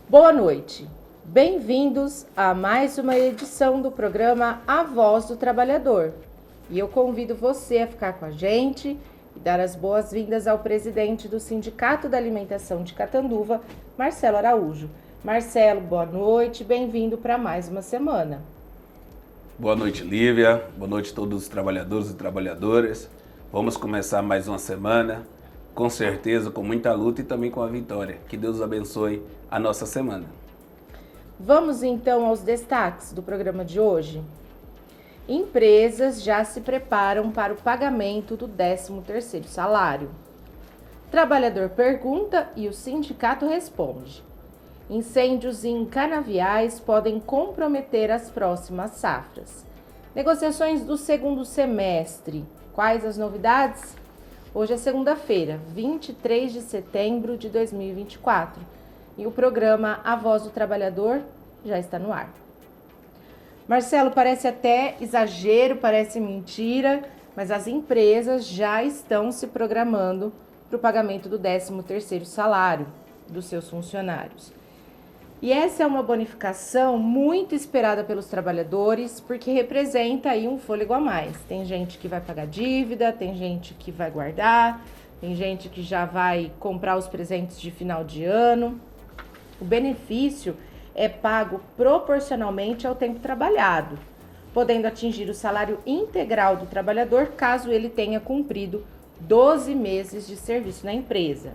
Boa noite, bem-vindos a mais uma edição do programa A Voz do Trabalhador. E eu convido você a ficar com a gente e dar as boas-vindas ao presidente do Sindicato da Alimentação de Catanduva, Marcelo Araújo. Marcelo, boa noite, bem-vindo para mais uma semana. Boa noite, Lívia, boa noite a todos os trabalhadores e trabalhadoras. Vamos começar mais uma semana, com certeza, com muita luta e também com a vitória. Que Deus abençoe a nossa semana. Vamos então aos destaques do programa de hoje. Empresas já se preparam para o pagamento do 13º salário. Trabalhador pergunta e o sindicato responde. Incêndios em canaviais podem comprometer as próximas safras. Negociações do segundo semestre. Quais as novidades? Hoje é segunda-feira, 23 de setembro de 2024, e o programa A Voz do Trabalhador já está no ar. Marcelo, parece até exagero, parece mentira, mas as empresas já estão se programando para o pagamento do 13º salário dos seus funcionários. E essa é uma bonificação muito esperada pelos trabalhadores, porque representa aí um fôlego a mais. Tem gente que vai pagar dívida, tem gente que vai guardar, tem gente que já vai comprar os presentes de final de ano. O benefício é pago proporcionalmente ao tempo trabalhado, podendo atingir o salário integral do trabalhador caso ele tenha cumprido 12 meses de serviço na empresa.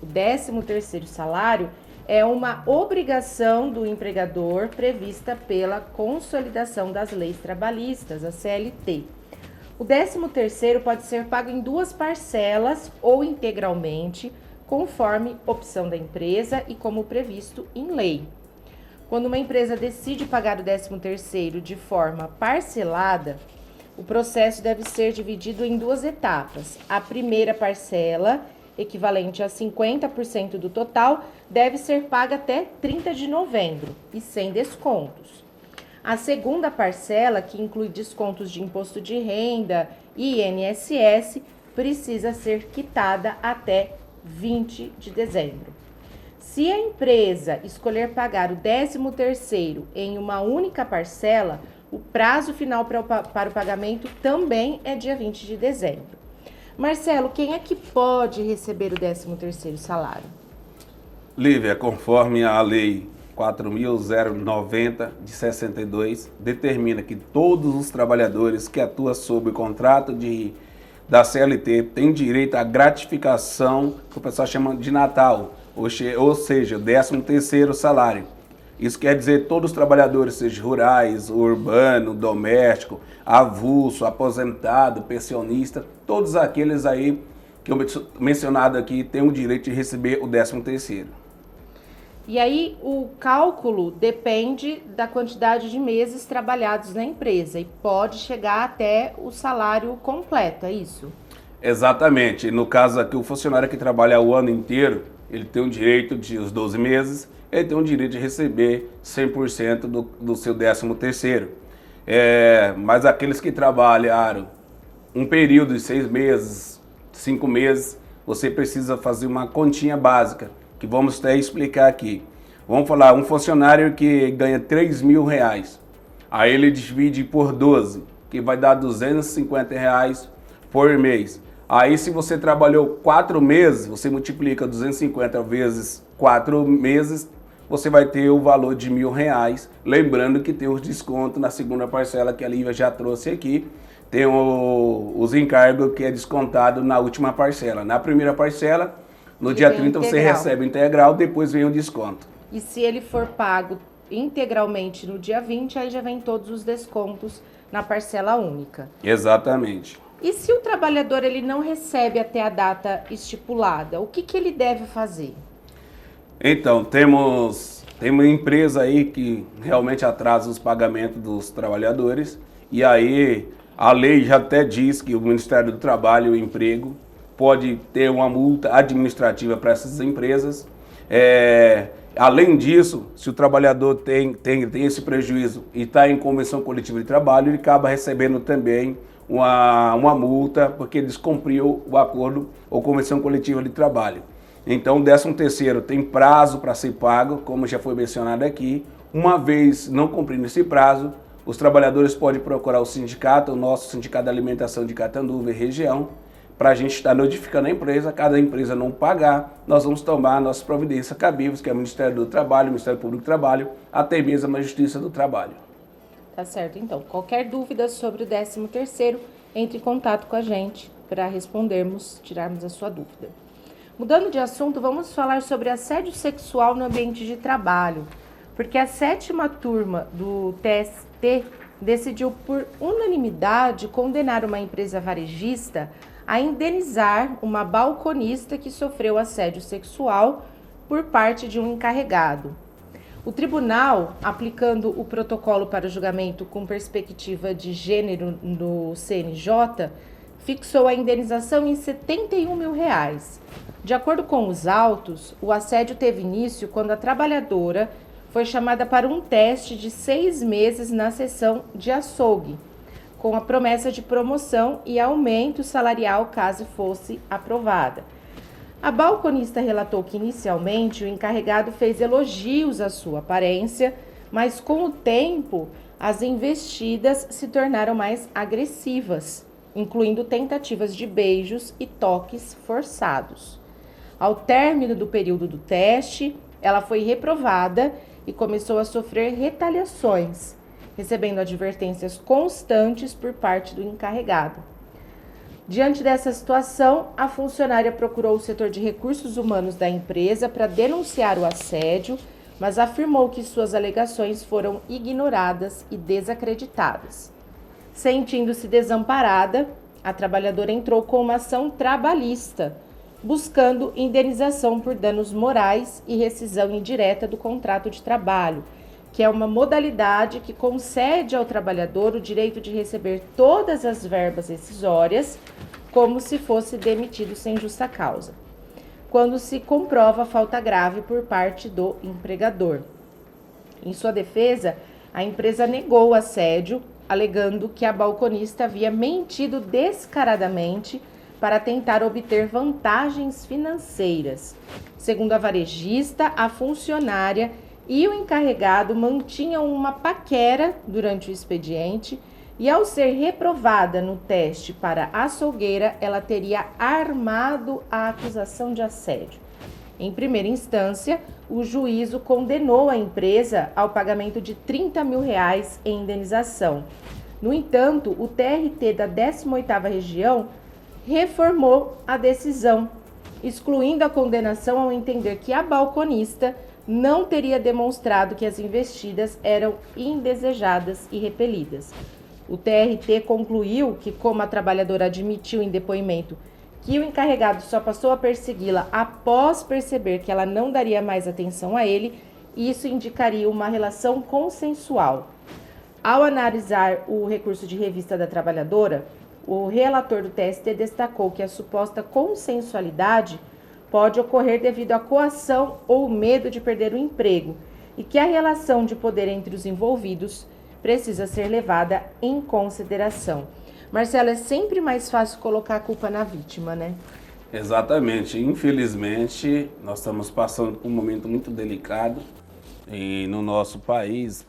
O 13º salário é uma obrigação do empregador prevista pela Consolidação das Leis Trabalhistas, a CLT. O 13º pode ser pago em 2 parcelas ou integralmente, conforme opção da empresa e como previsto em lei. Quando uma empresa decide pagar o 13º de forma parcelada, o processo deve ser dividido em 2 etapas. A primeira parcela, equivalente a 50% do total, deve ser paga até 30 de novembro e sem descontos. A segunda parcela, que inclui descontos de imposto de renda e INSS, precisa ser quitada até 20 de dezembro. Se a empresa escolher pagar o 13º em uma única parcela, o prazo final para o pagamento também é dia 20 de dezembro. Marcelo, quem é que pode receber o 13º salário? Lívia, conforme a Lei 4.090 de 62, determina que todos os trabalhadores que atuam sob o contrato da CLT têm direito à gratificação, que o pessoal chama de Natal, ou seja, o 13º salário. Isso quer dizer todos os trabalhadores, seja rurais, urbano, doméstico, avulso, aposentado, pensionista, todos aqueles aí que eu mencionado aqui têm o direito de receber o 13º. E aí o cálculo depende da quantidade de meses trabalhados na empresa e pode chegar até o salário completo, é isso? Exatamente. No caso aqui, o funcionário que trabalha o ano inteiro, ele tem o direito de os 12 meses, ele tem o direito de receber 100% do seu 13º. Mas aqueles que trabalharam um período de 6 meses, 5 meses, você precisa fazer uma continha básica, que vamos até explicar aqui. Vamos falar, um funcionário que ganha R$3.000, aí ele divide por 12, que vai dar R$250 por mês. Aí se você trabalhou 4 meses, você multiplica 250 vezes 4 meses, você vai ter o valor de R$1.000, lembrando que tem os descontos na segunda parcela que a Lívia já trouxe aqui, tem os encargos que é descontado na última parcela. Na primeira parcela, no dia 30 você recebe integral, depois vem o desconto. E se ele for pago integralmente no dia 20, aí já vem todos os descontos na parcela única. Exatamente. E se o trabalhador ele não recebe até a data estipulada, o que ele deve fazer? Então, temos uma empresa aí que realmente atrasa os pagamentos dos trabalhadores, e aí a lei já até diz que o Ministério do Trabalho e Emprego pode ter uma multa administrativa para essas empresas. Além disso, se o trabalhador tem esse prejuízo e está em convenção coletiva de trabalho, ele acaba recebendo também uma multa porque descumpriu o acordo ou convenção coletiva de trabalho. Então, o 13º tem prazo para ser pago, como já foi mencionado aqui. Uma vez não cumprindo esse prazo, os trabalhadores podem procurar o sindicato, o nosso Sindicato da Alimentação de Catanduva e região, para a gente estar notificando a empresa. Cada empresa não pagar, nós vamos tomar nossas providências cabíveis, que é o Ministério do Trabalho, o Ministério Público do Trabalho, até mesmo a Justiça do Trabalho. Tá certo, então. Qualquer dúvida sobre o 13º, entre em contato com a gente para respondermos, tirarmos a sua dúvida. Mudando de assunto, vamos falar sobre assédio sexual no ambiente de trabalho, porque a 7ª turma do TST decidiu por unanimidade condenar uma empresa varejista a indenizar uma balconista que sofreu assédio sexual por parte de um encarregado. O tribunal, aplicando o protocolo para o julgamento com perspectiva de gênero no CNJ, fixou a indenização em R$ 71 mil. De acordo com os autos, o assédio teve início quando a trabalhadora foi chamada para um teste de 6 meses na seção de açougue, com a promessa de promoção e aumento salarial caso fosse aprovada. A balconista relatou que inicialmente o encarregado fez elogios à sua aparência, mas com o tempo as investidas se tornaram mais agressivas, incluindo tentativas de beijos e toques forçados. Ao término do período do teste, ela foi reprovada e começou a sofrer retaliações, recebendo advertências constantes por parte do encarregado. Diante dessa situação, a funcionária procurou o setor de recursos humanos da empresa para denunciar o assédio, mas afirmou que suas alegações foram ignoradas e desacreditadas. Sentindo-se desamparada, a trabalhadora entrou com uma ação trabalhista, buscando indenização por danos morais e rescisão indireta do contrato de trabalho, que é uma modalidade que concede ao trabalhador o direito de receber todas as verbas rescisórias, como se fosse demitido sem justa causa, quando se comprova falta grave por parte do empregador. Em sua defesa, a empresa negou o assédio, alegando que a balconista havia mentido descaradamente para tentar obter vantagens financeiras. Segundo a varejista, a funcionária e o encarregado mantinham uma paquera durante o expediente e, ao ser reprovada no teste para açougueira, ela teria armado a acusação de assédio. Em primeira instância, o juízo condenou a empresa ao pagamento de R$ 30 mil em indenização. No entanto, o TRT da 18ª região reformou a decisão, excluindo a condenação ao entender que a balconista não teria demonstrado que as investidas eram indesejadas e repelidas. O TRT concluiu que, como a trabalhadora admitiu em depoimento que o encarregado só passou a persegui-la após perceber que ela não daria mais atenção a ele, isso indicaria uma relação consensual. Ao analisar o recurso de revista da trabalhadora, o relator do TST destacou que a suposta consensualidade pode ocorrer devido à coação ou medo de perder o emprego e que a relação de poder entre os envolvidos precisa ser levada em consideração. Marcelo, é sempre mais fácil colocar a culpa na vítima, né? Exatamente. Infelizmente, nós estamos passando por um momento muito delicado no nosso país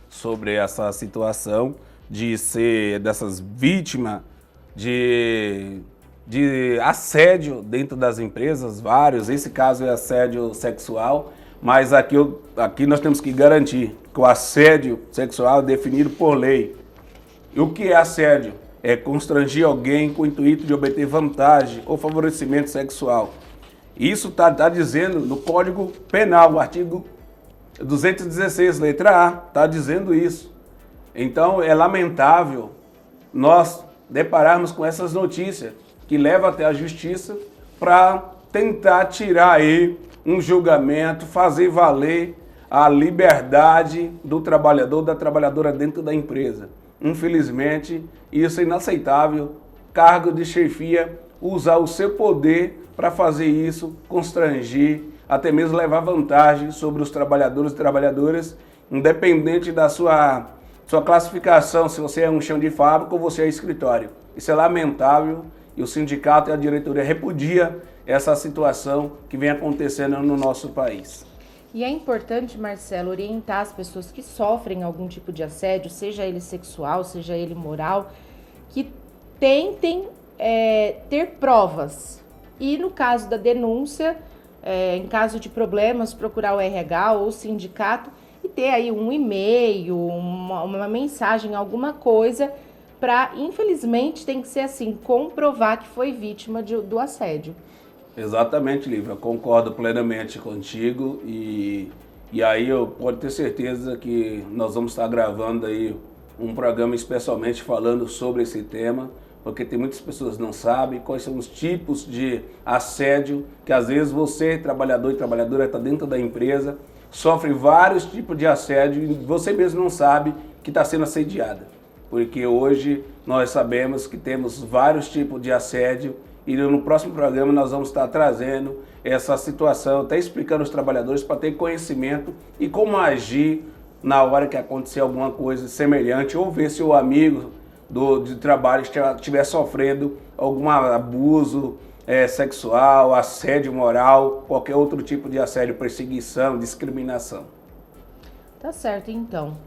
sobre essa situação de ser dessas vítimas de assédio dentro das empresas, vários. Esse caso é assédio sexual, mas aqui nós temos que garantir que o assédio sexual é definido por lei. E o que é assédio? É constranger alguém com o intuito de obter vantagem ou favorecimento sexual. Isso está dizendo no Código Penal, o artigo 216, letra A, está dizendo isso. Então é lamentável nós depararmos com essas notícias que levam até a justiça para tentar tirar aí um julgamento, fazer valer a liberdade do trabalhador, da trabalhadora dentro da empresa. Infelizmente, isso é inaceitável. Cargo de chefia, usar o seu poder para fazer isso, constranger, até mesmo levar vantagem sobre os trabalhadores e trabalhadoras, independente da sua classificação, se você é um chão de fábrica ou você é escritório. Isso é lamentável e o sindicato e a diretoria repudia essa situação que vem acontecendo no nosso país. E é importante, Marcelo, orientar as pessoas que sofrem algum tipo de assédio, seja ele sexual, seja ele moral, que tentem ter provas. E no caso da denúncia, em caso de problemas, procurar o RH ou o sindicato e ter aí um e-mail, uma mensagem, alguma coisa para, infelizmente, tem que ser assim, comprovar que foi vítima do assédio. Exatamente, Lívia, eu concordo plenamente contigo e aí eu pode ter certeza que nós vamos estar gravando aí um programa especialmente falando sobre esse tema, porque tem muitas pessoas que não sabem quais são os tipos de assédio, que às vezes você, trabalhador e trabalhadora, está dentro da empresa, sofre vários tipos de assédio e você mesmo não sabe que está sendo assediada, porque hoje nós sabemos que temos vários tipos de assédio. E no próximo programa nós vamos estar trazendo essa situação, até explicando aos trabalhadores para ter conhecimento e como agir na hora que acontecer alguma coisa semelhante ou ver se o amigo de trabalho estiver sofrendo algum abuso sexual, assédio moral, qualquer outro tipo de assédio, perseguição, discriminação. Tá certo, então.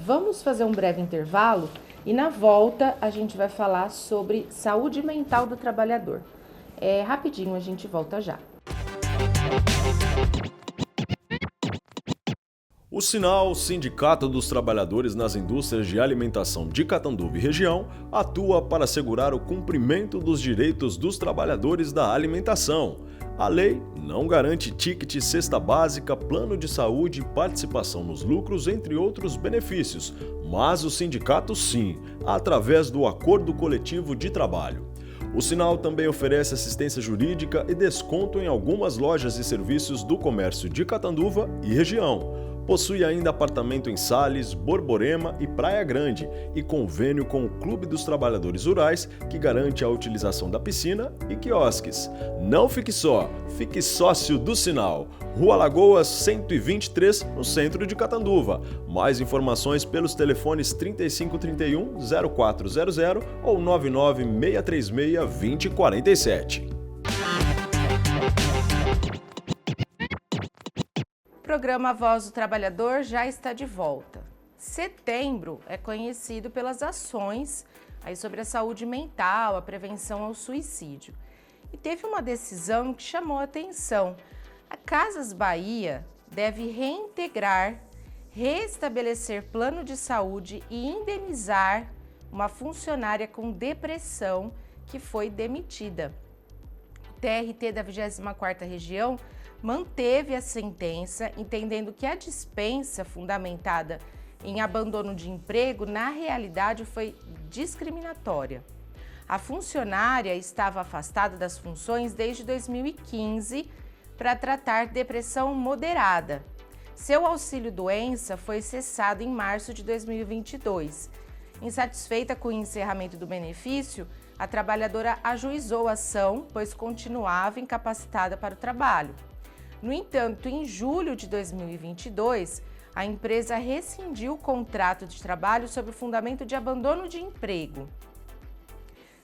Vamos fazer um breve intervalo? E na volta a gente vai falar sobre saúde mental do trabalhador. Rapidinho, a gente volta já. O Sinal, Sindicato dos Trabalhadores nas Indústrias de Alimentação de Catanduva e região, atua para assegurar o cumprimento dos direitos dos trabalhadores da alimentação. A lei não garante ticket, cesta básica, plano de saúde, participação nos lucros, entre outros benefícios, mas o sindicato sim, através do Acordo Coletivo de Trabalho. O Sinal também oferece assistência jurídica e desconto em algumas lojas e serviços do comércio de Catanduva e região. Possui ainda apartamento em Sales, Borborema e Praia Grande e convênio com o Clube dos Trabalhadores Rurais, que garante a utilização da piscina e quiosques. Não fique só, fique sócio do Sinal. Rua Lagoas 123, no centro de Catanduva. Mais informações pelos telefones 3531-0400 ou 99636-2047. O programa Voz do Trabalhador já está de volta. Setembro é conhecido pelas ações aí sobre a saúde mental, a prevenção ao suicídio. E teve uma decisão que chamou a atenção. A Casas Bahia deve reintegrar, restabelecer plano de saúde e indenizar uma funcionária com depressão que foi demitida. O TRT da 24ª Região manteve a sentença, entendendo que a dispensa fundamentada em abandono de emprego, na realidade, foi discriminatória. A funcionária estava afastada das funções desde 2015 para tratar depressão moderada. Seu auxílio-doença foi cessado em março de 2022. Insatisfeita com o encerramento do benefício, a trabalhadora ajuizou a ação, pois continuava incapacitada para o trabalho. No entanto, em julho de 2022, a empresa rescindiu o contrato de trabalho sob o fundamento de abandono de emprego.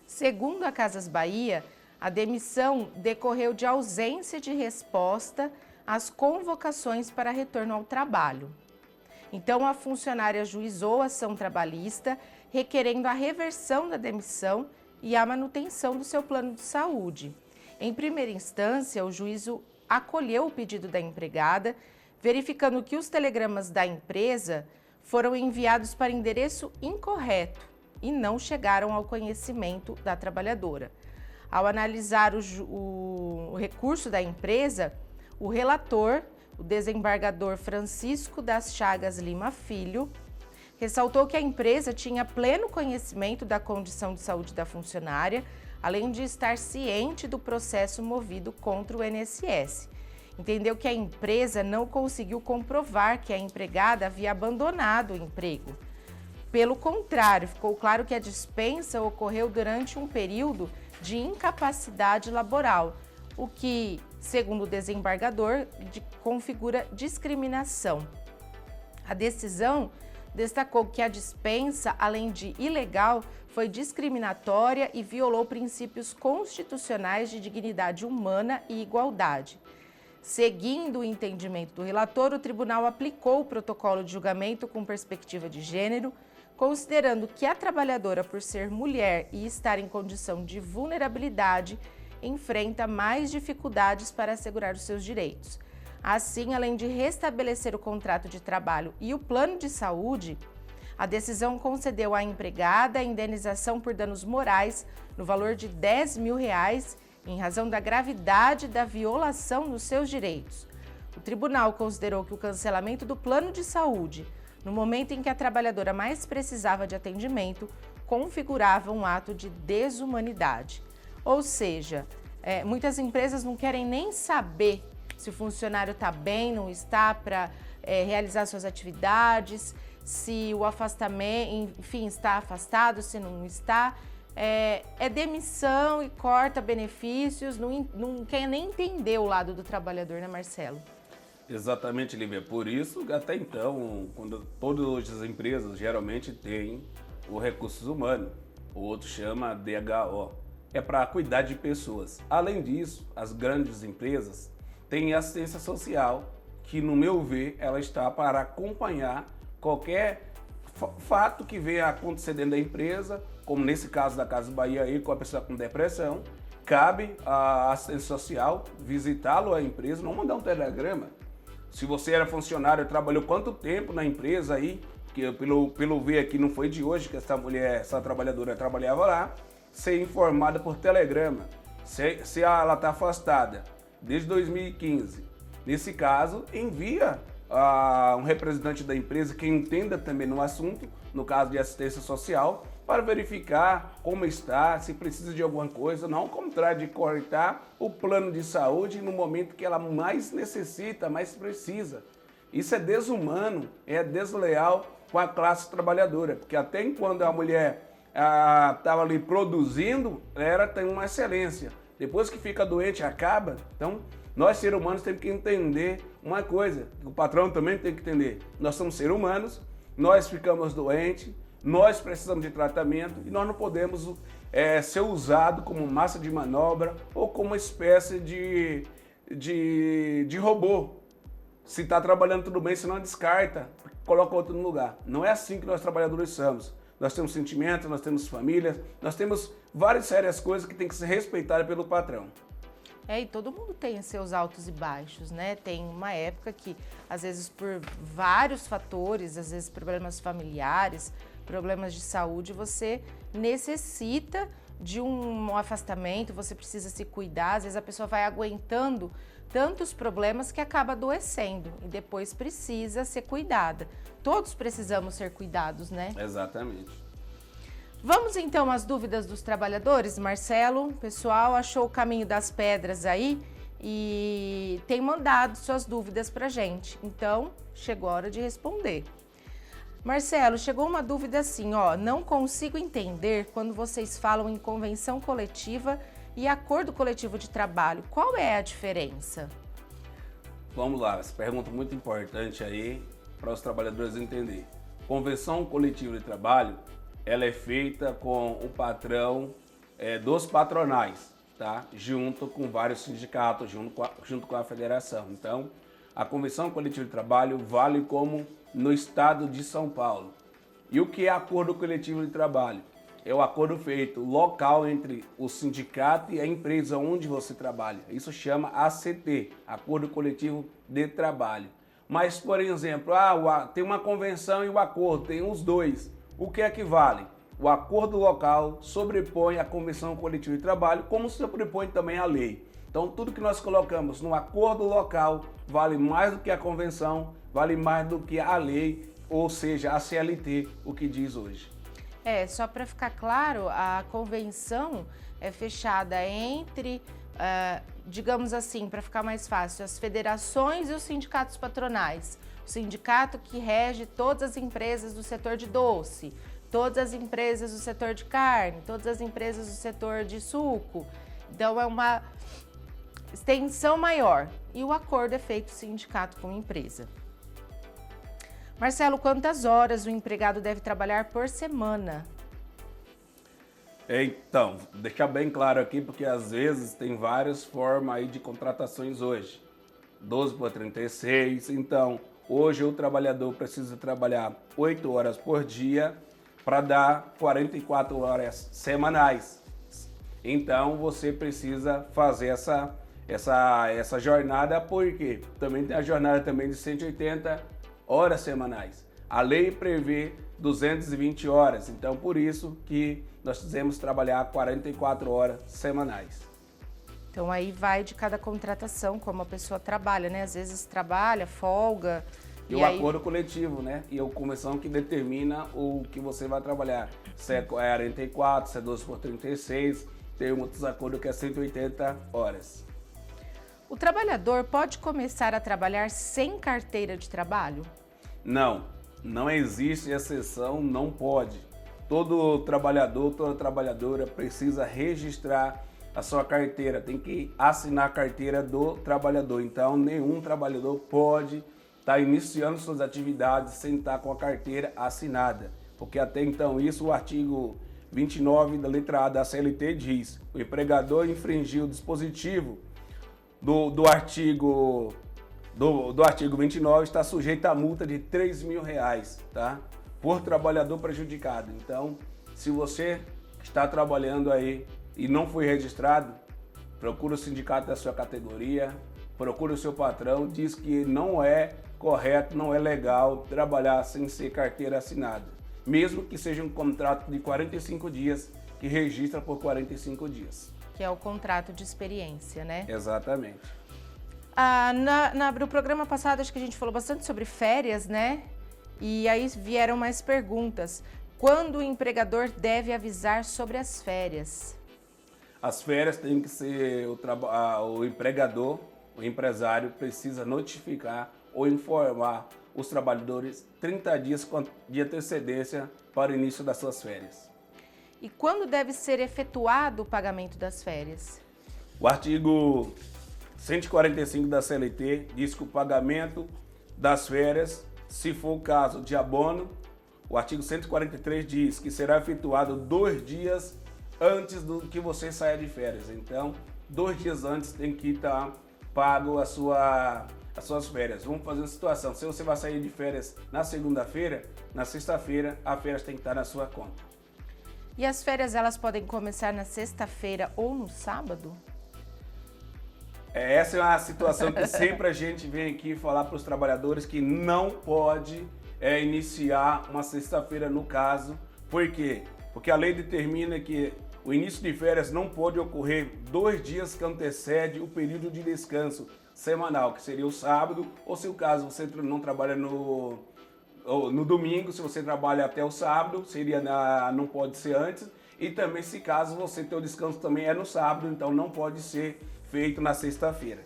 Segundo a Casas Bahia, a demissão decorreu de ausência de resposta às convocações para retorno ao trabalho. Então, a funcionária ajuizou a ação trabalhista, requerendo a reversão da demissão e a manutenção do seu plano de saúde. Em primeira instância, o juízo acolheu o pedido da empregada, verificando que os telegramas da empresa foram enviados para endereço incorreto e não chegaram ao conhecimento da trabalhadora. Ao analisar o recurso da empresa, o relator, o desembargador Francisco das Chagas Lima Filho, ressaltou que a empresa tinha pleno conhecimento da condição de saúde da funcionária, além de estar ciente do processo movido contra o INSS. Entendeu que a empresa não conseguiu comprovar que a empregada havia abandonado o emprego. Pelo contrário, ficou claro que a dispensa ocorreu durante um período de incapacidade laboral, o que, segundo o desembargador, configura discriminação. A decisão destacou que a dispensa, além de ilegal, foi discriminatória e violou princípios constitucionais de dignidade humana e igualdade. Seguindo o entendimento do relator, o tribunal aplicou o protocolo de julgamento com perspectiva de gênero, considerando que a trabalhadora, por ser mulher e estar em condição de vulnerabilidade, enfrenta mais dificuldades para assegurar os seus direitos. Assim, além de restabelecer o contrato de trabalho e o plano de saúde, a decisão concedeu à empregada a indenização por danos morais no valor de R$10 mil, em razão da gravidade da violação dos seus direitos. O tribunal considerou que o cancelamento do plano de saúde, no momento em que a trabalhadora mais precisava de atendimento, configurava um ato de desumanidade. Ou seja, muitas empresas não querem nem saber se o funcionário está bem, não está para realizar suas atividades, se o afastamento, enfim, está afastado, se não está. É demissão e corta benefícios, não quer nem entender o lado do trabalhador, né, Marcelo? Exatamente, Lívia. Por isso, até então, quando todas as empresas geralmente têm o recursos humanos, o outro chama DHO, é para cuidar de pessoas. Além disso, as grandes empresas têm assistência social, que, no meu ver, ela está para acompanhar qualquer fato que venha acontecer dentro da empresa, como nesse caso da Casa Bahia aí, com a pessoa com depressão. Cabe à assistência social visitá-lo à empresa, não mandar um telegrama. Se você era funcionário, trabalhou quanto tempo na empresa aí, que pelo ver aqui não foi de hoje que essa trabalhadora trabalhava lá, ser informada por telegrama. Se ela está afastada desde 2015, nesse caso, envia um representante da empresa que entenda também no assunto, no caso de assistência social, para verificar como está, se precisa de alguma coisa, não ao contrário de cortar o plano de saúde no momento que ela mais necessita, mais precisa. Isso é desumano, é desleal com a classe trabalhadora, porque até enquanto a mulher estava ali produzindo, ela tem uma excelência. Depois que fica doente, acaba. Então, nós seres humanos temos que entender uma coisa, o patrão também tem que entender. Nós somos seres humanos, nós ficamos doentes, nós precisamos de tratamento e nós não podemos ser usado como massa de manobra ou como uma espécie de robô. Se está trabalhando tudo bem, se não descarta, coloca outro no lugar. Não é assim que nós trabalhadores somos. Nós temos sentimentos, nós temos famílias, nós temos várias sérias coisas que tem que ser respeitadas pelo patrão. E todo mundo tem seus altos e baixos, né? Tem uma época que, às vezes, por vários fatores, às vezes problemas familiares, problemas de saúde, você necessita de um afastamento, você precisa se cuidar, às vezes a pessoa vai aguentando tantos problemas que acaba adoecendo e depois precisa ser cuidada. Todos precisamos ser cuidados, né? Exatamente. Vamos então às dúvidas dos trabalhadores, Marcelo. O pessoal achou o caminho das pedras aí e tem mandado suas dúvidas pra gente. Então, chegou a hora de responder. Marcelo, chegou uma dúvida assim, não consigo entender quando vocês falam em convenção coletiva e acordo coletivo de trabalho. Qual é a diferença? Vamos lá, essa pergunta muito importante aí para os trabalhadores entenderem. Convenção coletiva de trabalho, ela é feita com o patrão dos patronais, tá? Junto com vários sindicatos, junto com a federação. Então, a convenção coletiva de trabalho vale como no estado de São Paulo. E o que é acordo coletivo de trabalho? É o acordo feito local entre o sindicato e a empresa onde você trabalha. Isso chama ACT, Acordo Coletivo de Trabalho. Mas, por exemplo, tem uma convenção e o acordo, tem os dois. O que é que vale? O acordo local sobrepõe a convenção coletiva de trabalho, como sobrepõe também a lei. Então, tudo que nós colocamos no acordo local vale mais do que a convenção, vale mais do que a lei, ou seja, a CLT, o que diz hoje. Só para ficar claro, a convenção é fechada entre, digamos assim, para ficar mais fácil, as federações e os sindicatos patronais. O sindicato que rege todas as empresas do setor de doce, todas as empresas do setor de carne, todas as empresas do setor de suco. Então, é uma extensão maior. E o acordo é feito sindicato com empresa. Marcelo, quantas horas o empregado deve trabalhar por semana? Então, deixar bem claro aqui, porque às vezes tem várias formas aí de contratações hoje. 12 por 36, então hoje o trabalhador precisa trabalhar 8 horas por dia para dar 44 horas semanais. Então você precisa fazer essa jornada, porque também tem a jornada também de 180 horas semanais. A lei prevê 220 horas, então por isso que nós precisamos trabalhar 44 horas semanais. Então aí vai de cada contratação, como a pessoa trabalha, né? Às vezes trabalha, folga. E o acordo coletivo, né? E a comissão que determina o que você vai trabalhar. Se é 44, se é 12 por 36, tem outros acordos que é 180 horas. O trabalhador pode começar a trabalhar sem carteira de trabalho? Não existe exceção, não pode. Todo trabalhador, toda trabalhadora precisa registrar a sua carteira, tem que assinar a carteira do trabalhador. Então, nenhum trabalhador pode estar iniciando suas atividades sem estar com a carteira assinada. Porque até então, isso o artigo 29 da letra A da CLT diz: o empregador infringiu o dispositivo do artigo 29 está sujeito a multa de R$3.000, tá? Por trabalhador prejudicado. Então, se você está trabalhando aí e não foi registrado, procura o sindicato da sua categoria, procura o seu patrão, diz que não é correto, não é legal trabalhar sem ser carteira assinada, mesmo que seja um contrato de 45 dias, que registra por 45 dias. Que é o contrato de experiência, né? Exatamente. No programa passado, acho que a gente falou bastante sobre férias, né? E aí vieram mais perguntas. Quando o empregador deve avisar sobre as férias? As férias tem que ser o empregador, o empresário precisa notificar ou informar os trabalhadores 30 dias de antecedência para o início das suas férias. E quando deve ser efetuado o pagamento das férias? O artigo 145 da CLT diz que o pagamento das férias, se for o caso de abono, o artigo 143 diz que será efetuado 2 dias antes do que você saia de férias. Então, 2 dias antes tem que estar pago as suas férias. Vamos fazer uma situação: se você vai sair de férias na segunda-feira, na sexta-feira a férias tem que estar na sua conta. E as férias, elas podem começar na sexta-feira ou no sábado? Essa é uma situação que sempre a gente vem aqui falar para os trabalhadores que não pode iniciar uma sexta-feira no caso. Por quê? Porque a lei determina que o início de férias não pode ocorrer 2 dias que antecede o período de descanso semanal, que seria o sábado, ou se o caso você não trabalha no domingo, se você trabalha até o sábado, não pode ser antes. E também se caso você ter o descanso também é no sábado, então não pode ser feito na sexta-feira.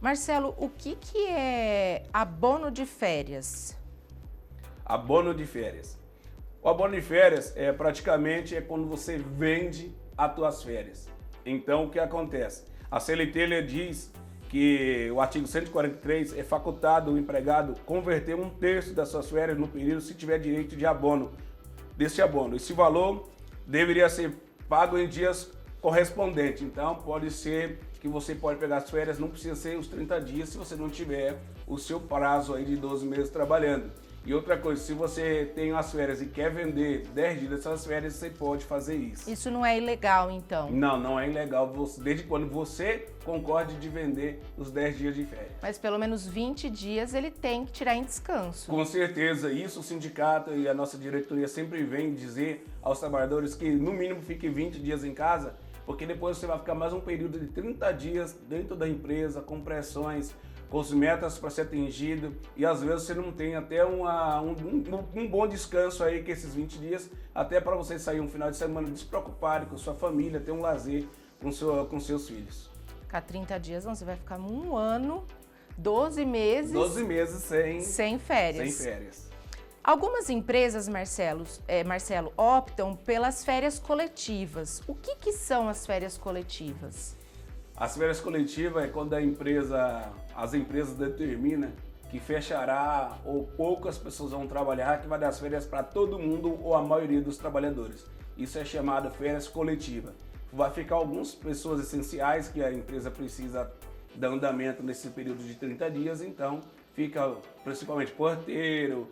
Marcelo, o que é abono de férias? Abono de férias. O abono de férias praticamente quando você vende as suas férias. Então o que acontece? A CLT diz que o artigo 143 é facultado o empregado converter 1/3 das suas férias no período se tiver direito de abono, desse abono. Esse valor deveria ser pago em dias correspondentes. Então pode ser que você pode pegar as férias, não precisa ser os 30 dias se você não tiver o seu prazo aí de 12 meses trabalhando. E outra coisa, se você tem as férias e quer vender 10 dias dessas férias, você pode fazer isso. Isso não é ilegal, então? Não é ilegal, desde quando você concorde de vender os 10 dias de férias. Mas pelo menos 20 dias ele tem que tirar em descanso. Com certeza, isso o sindicato e a nossa diretoria sempre vem dizer aos trabalhadores que no mínimo fique 20 dias em casa, porque depois você vai ficar mais um período de 30 dias dentro da empresa, com pressões, com as metas para ser atingido, e às vezes você não tem até um bom descanso aí, que esses 20 dias, até para você sair um final de semana despreocupado com sua família, ter um lazer com seus filhos. Ficar 30 dias, não, você vai ficar 1 ano, 12 meses... 12 meses sem férias. Sem férias. Algumas empresas, Marcelo, optam pelas férias coletivas. O que são as férias coletivas? As férias coletivas é quando as empresas determinam que fechará ou poucas pessoas vão trabalhar, que vai dar as férias para todo mundo ou a maioria dos trabalhadores. Isso é chamado férias coletiva. Vai ficar algumas pessoas essenciais que a empresa precisa dar andamento nesse período de 30 dias, então fica principalmente porteiro,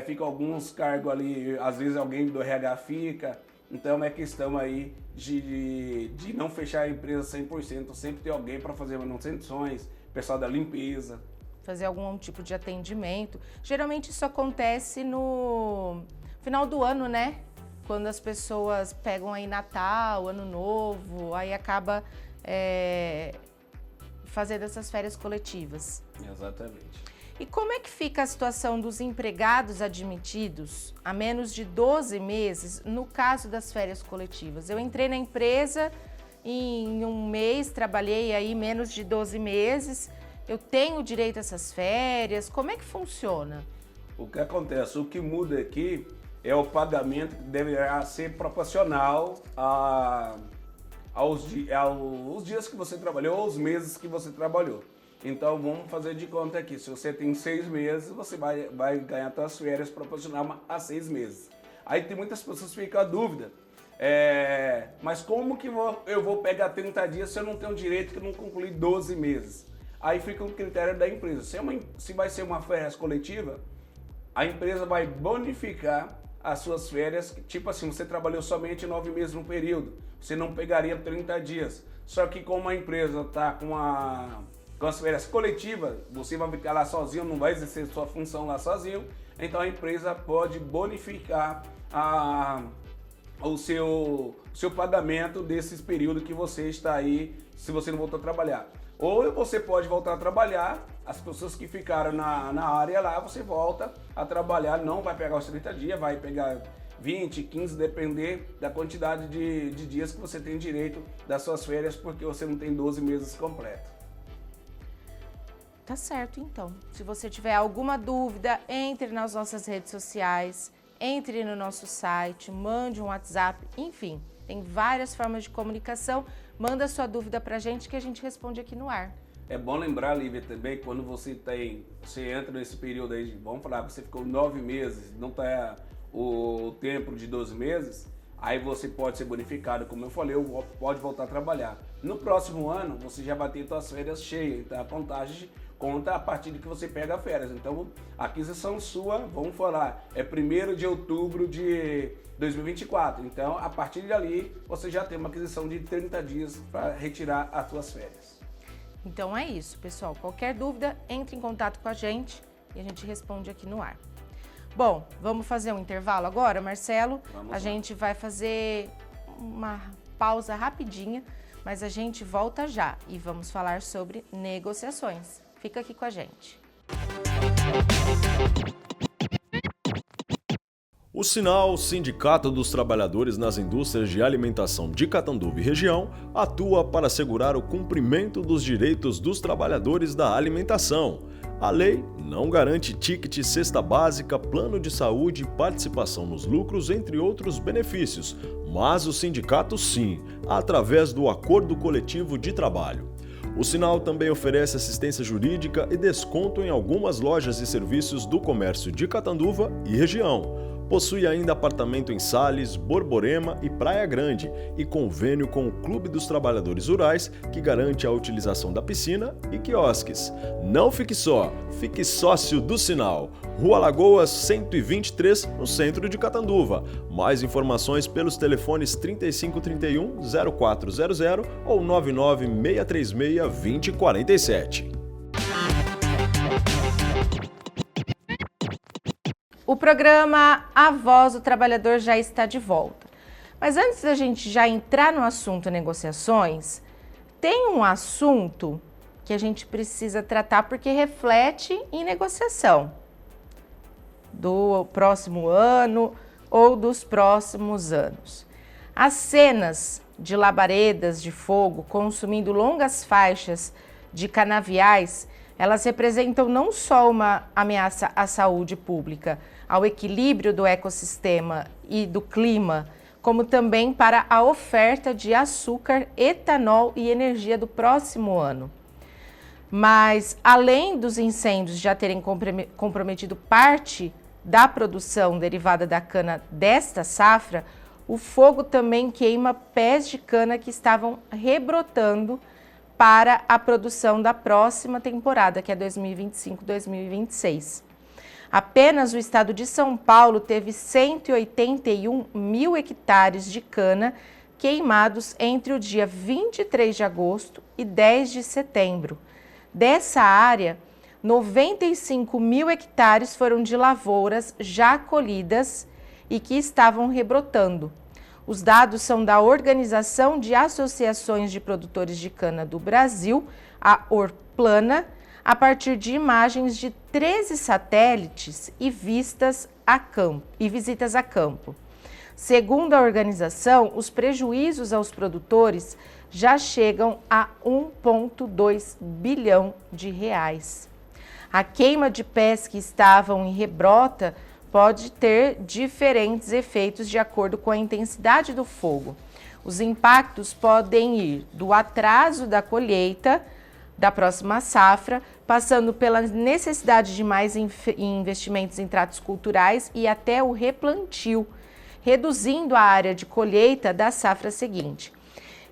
fica alguns cargos ali, às vezes alguém do RH fica, então é questão aí de não fechar a empresa 100%, sempre ter alguém para fazer manutenções, pessoal da limpeza. Fazer algum tipo de atendimento. Geralmente isso acontece no final do ano, né? Quando as pessoas pegam aí Natal, Ano Novo, aí acaba fazendo essas férias coletivas. Exatamente. E como é que fica a situação dos empregados admitidos a menos de 12 meses no caso das férias coletivas? Eu entrei na empresa em um mês, trabalhei aí menos de 12 meses, eu tenho direito a essas férias, como é que funciona? O que acontece, o que muda aqui é o pagamento que deverá ser proporcional aos dias que você trabalhou, aos meses que você trabalhou. Então vamos fazer de conta aqui, se você tem 6 meses, você vai ganhar suas férias proporcional a 6 meses. Aí tem muitas pessoas que ficam a dúvida, mas como que eu vou pegar 30 dias se eu não tenho direito que eu não concluí 12 meses? Aí fica o critério da empresa. Se vai ser uma férias coletiva, a empresa vai bonificar as suas férias, tipo assim, você trabalhou somente 9 meses no período, você não pegaria 30 dias. Só que como a empresa está com as férias coletivas, você vai ficar lá sozinho, não vai exercer sua função lá sozinho, então a empresa pode bonificar o seu pagamento desses períodos que você está aí, se você não voltou a trabalhar. Ou você pode voltar a trabalhar, as pessoas que ficaram na área lá, você volta a trabalhar, não vai pegar os 30 dias, vai pegar 20, 15, depender da quantidade de dias que você tem direito das suas férias, porque você não tem 12 meses completos. Tá certo, então. Se você tiver alguma dúvida, entre nas nossas redes sociais, entre no nosso site, mande um WhatsApp, enfim, tem várias formas de comunicação. Manda sua dúvida pra gente que a gente responde aqui no ar. É bom lembrar, Lívia, também, quando você entra nesse período aí, vamos falar, você ficou 9 meses, não está o tempo de 12 meses, aí você pode ser bonificado, como eu falei, pode voltar a trabalhar. No próximo ano, você já vai ter suas férias cheias, então a contagem conta a partir de que você pega férias. Então, a aquisição sua, vamos falar, é 1º de outubro de 2024. Então, a partir dali, você já tem uma aquisição de 30 dias para retirar as suas férias. Então é isso, pessoal. Qualquer dúvida, entre em contato com a gente e a gente responde aqui no ar. Bom, vamos fazer um intervalo agora, Marcelo? Vamos a lá. gente vai fazer uma pausa rapidinha, mas a gente volta já e vamos falar sobre negociações. Fica aqui com a gente. O Sinal, Sindicato dos Trabalhadores nas Indústrias de Alimentação de Catanduva e região, atua para assegurar o cumprimento dos direitos dos trabalhadores da alimentação. A lei não garante ticket, cesta básica, plano de saúde, participação nos lucros, entre outros benefícios, mas o sindicato sim, através do Acordo Coletivo de Trabalho. O Sinal também oferece assistência jurídica e desconto em algumas lojas e serviços do comércio de Catanduva e região. Possui ainda apartamento em Sales, Borborema e Praia Grande e convênio com o Clube dos Trabalhadores Rurais, que garante a utilização da piscina e quiosques. Não fique só, fique sócio do Sinal. Rua Lagoas 123, no centro de Catanduva. Mais informações pelos telefones 3531-0400 ou 99636-2047. O programa A Voz do Trabalhador já está de volta. Mas antes da gente já entrar no assunto negociações, tem um assunto que a gente precisa tratar porque reflete em negociação do próximo ano ou dos próximos anos. As cenas de labaredas de fogo consumindo longas faixas de canaviais, elas representam não só uma ameaça à saúde pública, ao equilíbrio do ecossistema e do clima, como também para a oferta de açúcar, etanol e energia do próximo ano. Mas, além dos incêndios já terem comprometido parte da produção derivada da cana desta safra, o fogo também queima pés de cana que estavam rebrotando para a produção da próxima temporada, que é 2025-2026. Apenas o estado de São Paulo teve 181 mil hectares de cana queimados entre o dia 23 de agosto e 10 de setembro. Dessa área, 95 mil hectares foram de lavouras já colhidas e que estavam rebrotando. Os dados são da Organização de Associações de Produtores de Cana do Brasil, a Orplana, a partir de imagens de 13 satélites e visitas a campo. Segundo a organização, os prejuízos aos produtores já chegam a 1,2 bilhão de reais. A queima de pés que estavam em rebrota pode ter diferentes efeitos de acordo com a intensidade do fogo. Os impactos podem ir do atraso da colheita da próxima safra, passando pela necessidade de mais investimentos em tratos culturais e até o replantio, reduzindo a área de colheita da safra seguinte.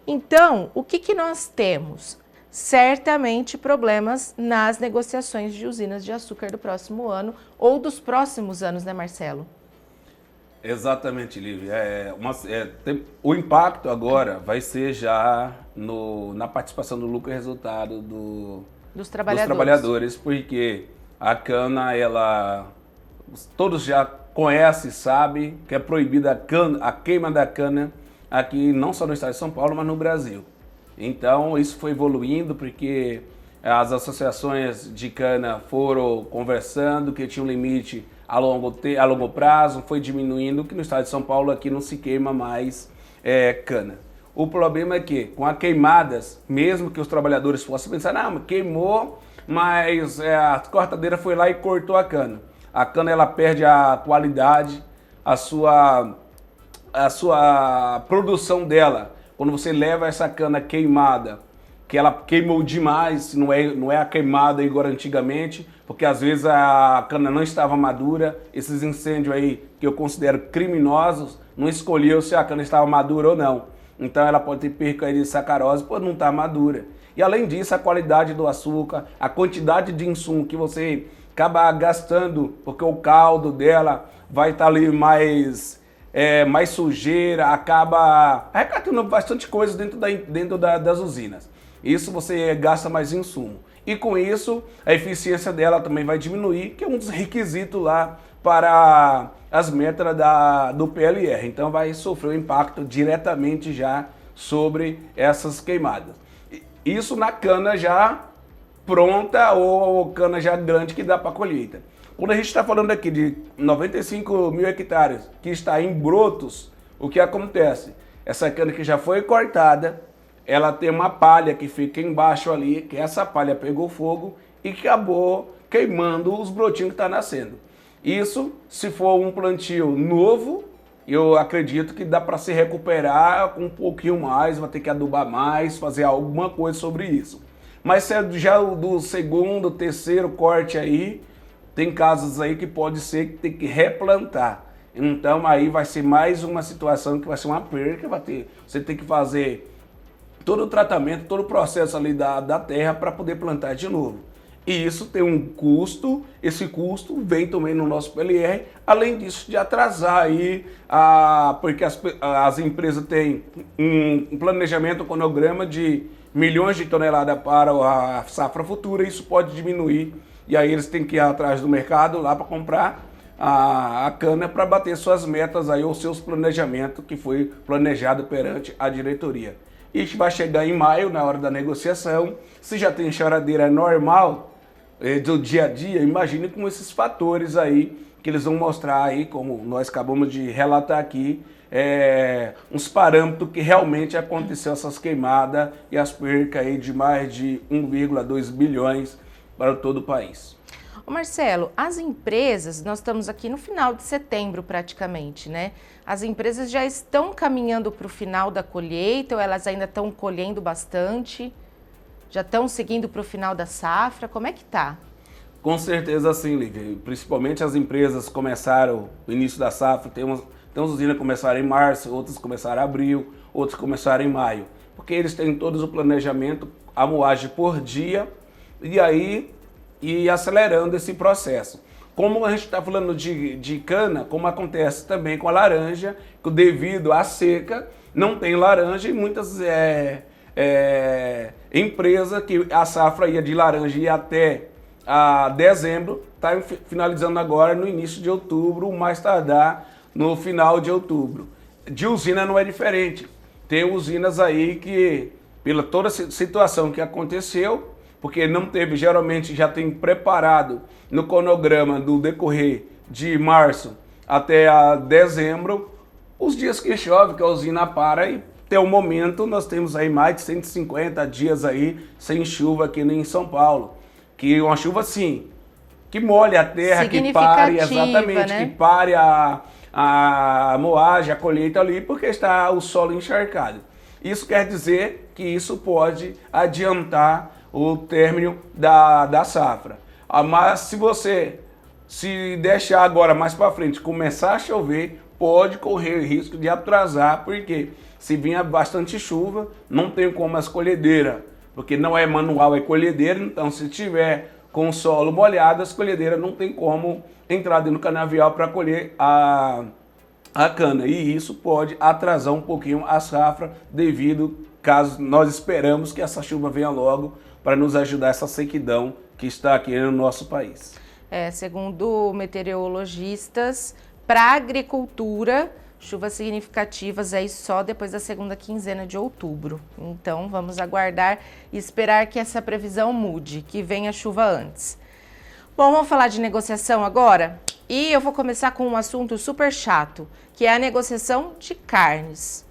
Então, o que nós temos? Certamente problemas nas negociações de usinas de açúcar do próximo ano ou dos próximos anos, né, Marcelo? Exatamente, Lívia. O impacto agora vai ser já na participação do lucro e resultado dos trabalhadores, porque a cana, todos já conhecem, sabem que é proibida a queima da cana aqui, não só no estado de São Paulo, mas no Brasil. Então, isso foi evoluindo porque as associações de cana foram conversando que tinha um limite a longo prazo, foi diminuindo, que no estado de São Paulo aqui não se queima mais cana. O problema é que, com as queimadas, mesmo que os trabalhadores possam pensar, não, queimou, mas a cortadeira foi lá e cortou a cana. A cana, ela perde a qualidade, a sua produção dela. Quando você leva essa cana queimada, que ela queimou demais, não é a queimada igual antigamente, porque às vezes a cana não estava madura, esses incêndios aí que eu considero criminosos, não escolheu se a cana estava madura ou não. Então ela pode ter perca aí de sacarose por não estar madura. E além disso, a qualidade do açúcar, a quantidade de insumo que você acaba gastando, porque o caldo dela vai estar ali mais sujeira, acaba arrecadando bastante coisa dentro das usinas. Isso você gasta mais insumo. E com isso, a eficiência dela também vai diminuir, que é um dos requisitos lá para as metas do PLR. Então vai sofrer um impacto diretamente já sobre essas queimadas. Isso na cana já pronta ou cana já grande que dá para colheita. Quando a gente está falando aqui de 95 mil hectares que está em brotos, o que acontece? Essa cana que já foi cortada, ela tem uma palha que fica embaixo ali, que essa palha pegou fogo e acabou queimando os brotinhos que estão nascendo. Isso, se for um plantio novo, eu acredito que dá para se recuperar com um pouquinho mais, vai ter que adubar mais, fazer alguma coisa sobre isso. Mas se é já do segundo, terceiro corte aí, tem casos aí que pode ser que tem que replantar. Então aí vai ser mais uma situação que vai ser uma perca, você tem que fazer todo o tratamento, todo o processo ali da terra para poder plantar de novo. E isso tem um custo, esse custo vem também no nosso PLR, além disso de atrasar aí, porque as empresas têm um planejamento, um cronograma de milhões de toneladas para a safra futura, isso pode diminuir, e aí eles têm que ir atrás do mercado lá para comprar a cana para bater suas metas aí, ou seus planejamentos que foi planejado perante a diretoria. Isso vai chegar em maio, na hora da negociação. Se já tem choradeira normal do dia a dia, imagine com esses fatores aí que eles vão mostrar aí, como nós acabamos de relatar aqui, uns parâmetros que realmente aconteceu essas queimadas e as percas aí de mais de 1,2 bilhões para todo o país. Ô Marcelo, as empresas, nós estamos aqui no final de setembro praticamente, né? As empresas já estão caminhando para o final da colheita ou elas ainda estão colhendo bastante? Já estão seguindo para o final da safra? Como é que tá? Com certeza sim, Lívia. Principalmente as empresas começaram no início da safra, tem umas usinas que começaram em março, outras começaram em abril, outras começaram em maio. Porque eles têm todos o planejamento, a moagem por dia, e aí ir acelerando esse processo. Como a gente está falando de cana, como acontece também com a laranja, que devido à seca, não tem laranja e muitas empresas que a safra ia de laranja ia até a dezembro, está finalizando agora no início de outubro, mais tardar no final de outubro. De usina não é diferente. Tem usinas aí que, pela toda a situação que aconteceu, porque não teve, geralmente já tem preparado no cronograma do decorrer de março até a dezembro, os dias que chove, que a usina para e até o momento nós temos aí mais de 150 dias aí sem chuva aqui em São Paulo. Que uma chuva assim, que molhe a terra, que pare, exatamente, né? Que pare a moagem, a colheita ali, porque está o solo encharcado. Isso quer dizer que isso pode adiantar o término da safra. Mas se você se deixar agora mais para frente começar a chover, pode correr risco de atrasar, porque se vinha bastante chuva, não tem como as colhedeiras, porque não é manual, é colhedeira, então se tiver com o solo molhado, as colhedeiras não tem como entrar dentro do canavial para colher a cana. E isso pode atrasar um pouquinho a safra, devido, caso nós esperamos que essa chuva venha logo para nos ajudar essa sequidão que está aqui no nosso país. Segundo meteorologistas, para a agricultura, chuvas significativas aí só depois da segunda quinzena de outubro. Então vamos aguardar e esperar que essa previsão mude, que venha chuva antes. Bom, vamos falar de negociação agora? E eu vou começar com um assunto super chato, que é a negociação de carnes.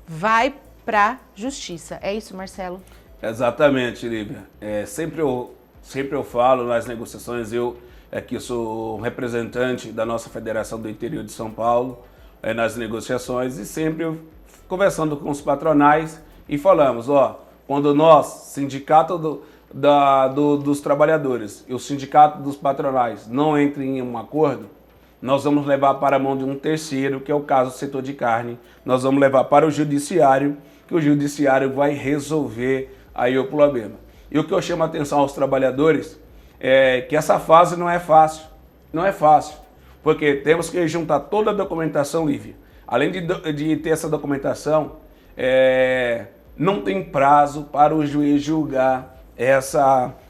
Vai para justiça. É isso, Marcelo? Exatamente, Lívia. Sempre eu falo nas negociações, eu sou um representante da nossa Federação do Interior de São Paulo, nas negociações, e sempre conversando com os patronais e falamos, quando nós, sindicato dos trabalhadores e o sindicato dos patronais não entrem em um acordo, nós vamos levar para a mão de um terceiro, que é o caso do setor de carne, nós vamos levar para o judiciário, que o judiciário vai resolver aí o problema. E o que eu chamo a atenção aos trabalhadores é que essa fase não é fácil, porque temos que juntar toda a documentação, Lívia. Além de ter essa documentação, não tem prazo para o juiz julgar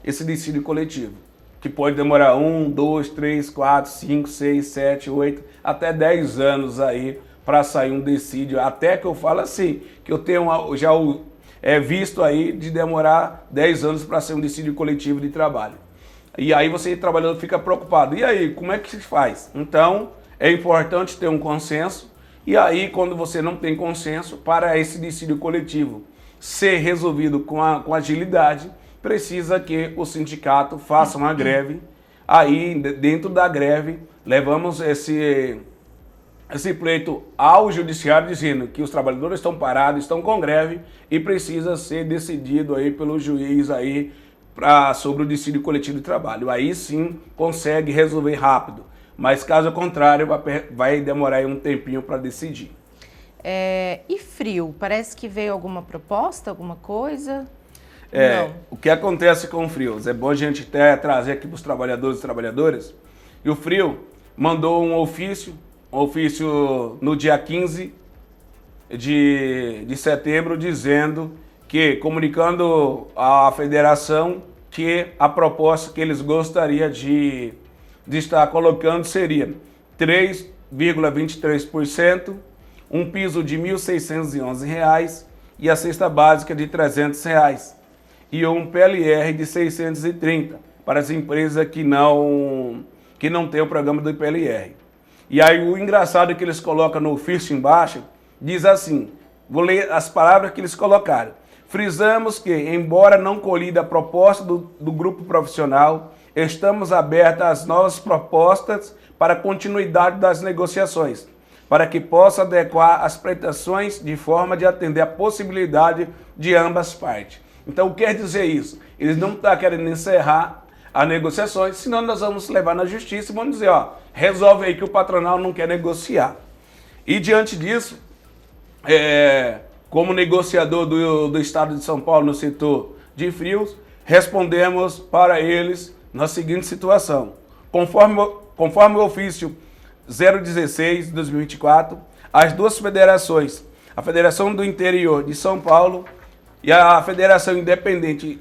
esse dissídio coletivo, que pode demorar 1, 2, 3, 4, 5, 6, 7, 8, até 10 anos aí para sair um dissídio. Até que eu falo assim, que eu tenho já visto aí de demorar 10 anos para ser um dissídio coletivo de trabalho. E aí você, trabalhador, fica preocupado. E aí, como é que se faz? Então, é importante ter um consenso. E aí, quando você não tem consenso, para esse dissídio coletivo ser resolvido com agilidade, precisa que o sindicato faça uma greve. Aí, dentro da greve, levamos esse pleito ao judiciário, dizendo que os trabalhadores estão parados, estão com greve e precisa ser decidido aí pelo juiz aí sobre o dissídio coletivo de trabalho. Aí sim consegue resolver rápido, mas caso contrário vai demorar aí um tempinho para decidir. E frio? Parece que veio alguma proposta, alguma coisa? Não. O que acontece com o frio? É bom a gente até trazer aqui para os trabalhadores e trabalhadoras. E o frio mandou um ofício no dia 15 de setembro, dizendo comunicando à federação que a proposta que eles gostariam de estar colocando seria 3,23%, um piso de R$ 1.611 e a cesta básica de R$ 300 e um PLR de 630 para as empresas que não têm o programa do PLR. E aí o engraçado é que eles colocam no ofício embaixo, diz assim, vou ler as palavras que eles colocaram. Frisamos que, embora não colhida a proposta do grupo profissional, estamos abertos às novas propostas para a continuidade das negociações, para que possa adequar as prestações de forma de atender a possibilidade de ambas partes. Então, o que quer dizer isso? Eles não estão querendo encerrar as negociações, senão nós vamos levar na justiça e vamos dizer, ó, resolve aí que o patronal não quer negociar. E diante disso, como negociador do Estado de São Paulo no setor de frios, respondemos para eles na seguinte situação. Conforme o ofício 016 de 2024, as duas federações, a Federação do Interior de São Paulo e a Federação Independente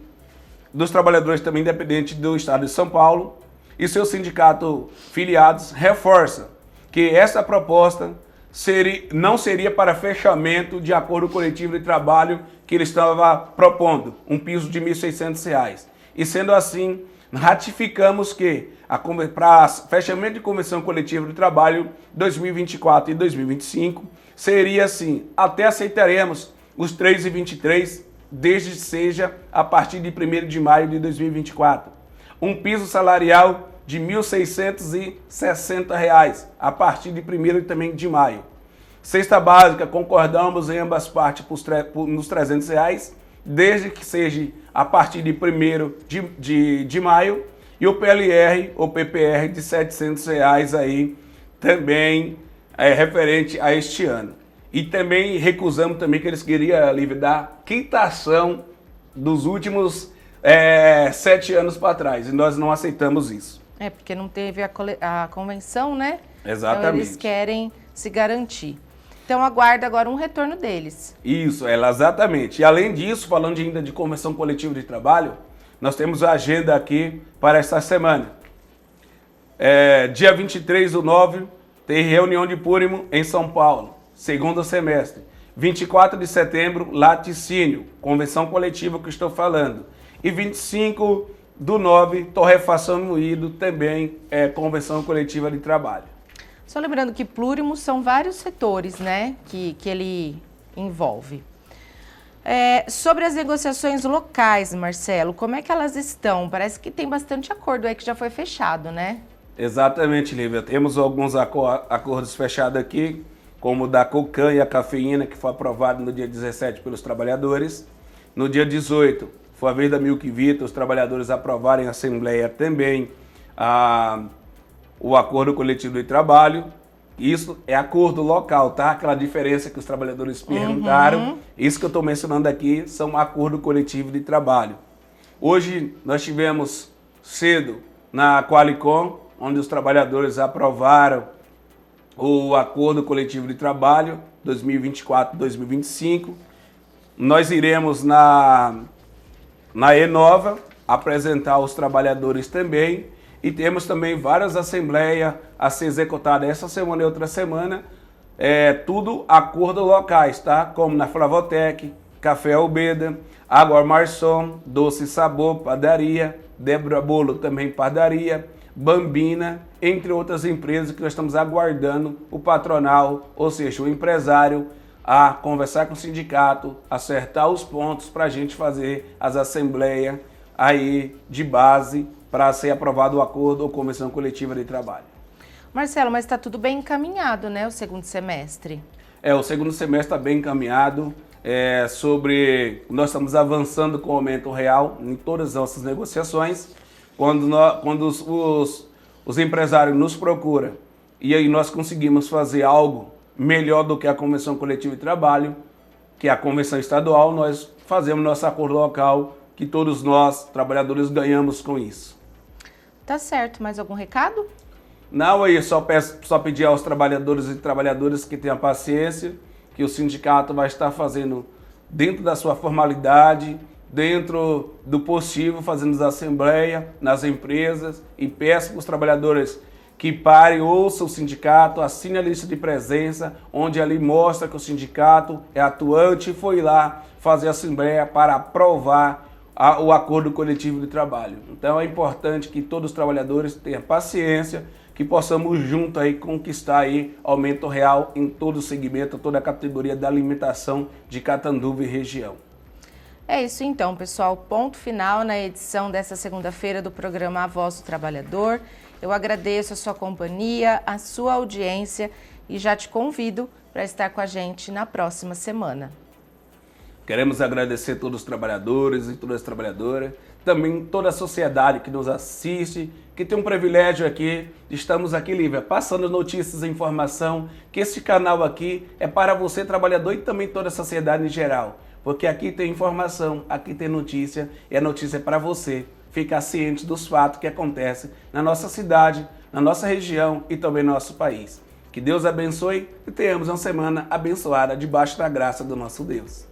dos Trabalhadores também Independente do Estado de São Paulo e seus sindicatos filiados reforçam que essa proposta não seria para fechamento de acordo coletivo de trabalho que ele estava propondo, um piso de R$ 1.600. E sendo assim, ratificamos que para fechamento de convenção coletiva de trabalho 2024 e 2025 seria assim, até aceitaremos os 3,23, desde que seja a partir de 1º de maio de 2024. Um piso salarial de R$ 1.660 a partir de 1º também de maio. Cesta básica, concordamos em ambas partes nos R$ 300, desde que seja a partir de 1º de maio. E o PLR ou PPR de R$ 700 aí também referente a este ano. E também recusamos também que eles queriam livre da quitação dos últimos 7 anos para trás. E nós não aceitamos isso. Porque não teve a convenção, né? Exatamente. Então eles querem se garantir. Então aguarda agora um retorno deles. Isso, exatamente. E além disso, falando ainda de convenção coletiva de trabalho, nós temos a agenda aqui para esta semana. Dia 23/9, tem reunião de Púrimo em São Paulo, segundo semestre. 24 de setembro, laticínio, convenção coletiva que estou falando. E 25/9, torrefação moído, também convenção coletiva de trabalho. Só lembrando que Plurimo são vários setores, né, que ele envolve. Sobre as negociações locais, Marcelo, como é que elas estão? Parece que tem bastante acordo aí que já foi fechado, né? Exatamente, Lívia. Temos alguns acordos fechados aqui, como o da Cocan e a cafeína, que foi aprovado no dia 17 pelos trabalhadores. No dia 18, foi a vez da Milk Vita, os trabalhadores aprovaram em assembleia também o acordo coletivo de trabalho. Isso é acordo local, tá? Aquela diferença que os trabalhadores perguntaram. Isso que eu estou mencionando aqui são acordo coletivo de trabalho. Hoje nós tivemos cedo na Qualicom, onde os trabalhadores aprovaram o acordo coletivo de trabalho 2024-2025. Nós iremos na Enova apresentar os trabalhadores também. E temos também várias assembleias a ser executadas essa semana e outra semana. Tudo acordo locais, tá? Como na Flavotec, Café Albeda, Água Marçom, Doce Sabor, Padaria, Débora Bolo também Padaria, Bambina, entre outras empresas que nós estamos aguardando o patronal, ou seja, o empresário, a conversar com o sindicato, acertar os pontos para a gente fazer as assembleias aí de base para ser aprovado o acordo ou convenção coletiva de trabalho. Marcelo, mas está tudo bem encaminhado, né, o segundo semestre? O segundo semestre está bem encaminhado. Nós estamos avançando com o aumento real em todas as nossas negociações. Quando os empresários nos procuram e aí nós conseguimos fazer algo melhor do que a convenção coletiva de trabalho, que é a convenção estadual, nós fazemos nosso acordo local, que todos nós, trabalhadores, ganhamos com isso. Tá certo. Mais algum recado? Não, aí só pedir aos trabalhadores e trabalhadoras que tenham paciência, que o sindicato vai estar fazendo dentro da sua formalidade, dentro do possível, fazendo assembleia nas empresas, e peço para os trabalhadores que parem, ouçam o sindicato, assinem a lista de presença, onde ali mostra que o sindicato é atuante e foi lá fazer a assembleia para aprovar o acordo coletivo de trabalho. Então é importante que todos os trabalhadores tenham paciência, que possamos juntos aí conquistar aí aumento real em todo o segmento, toda a categoria da alimentação de Catanduva e região. É isso então, pessoal. Ponto final na edição dessa segunda-feira do programa A Voz do Trabalhador. Eu agradeço a sua companhia, a sua audiência e já te convido para estar com a gente na próxima semana. Queremos agradecer a todos os trabalhadores e todas as trabalhadoras, também toda a sociedade que nos assiste, que tem um privilégio aqui, estamos aqui, Lívia, passando notícias e informação, que esse canal aqui é para você, trabalhador, e também toda a sociedade em geral, porque aqui tem informação, aqui tem notícia, e a notícia é para você ficar ciente dos fatos que acontecem na nossa cidade, na nossa região e também no nosso país. Que Deus abençoe e tenhamos uma semana abençoada debaixo da graça do nosso Deus.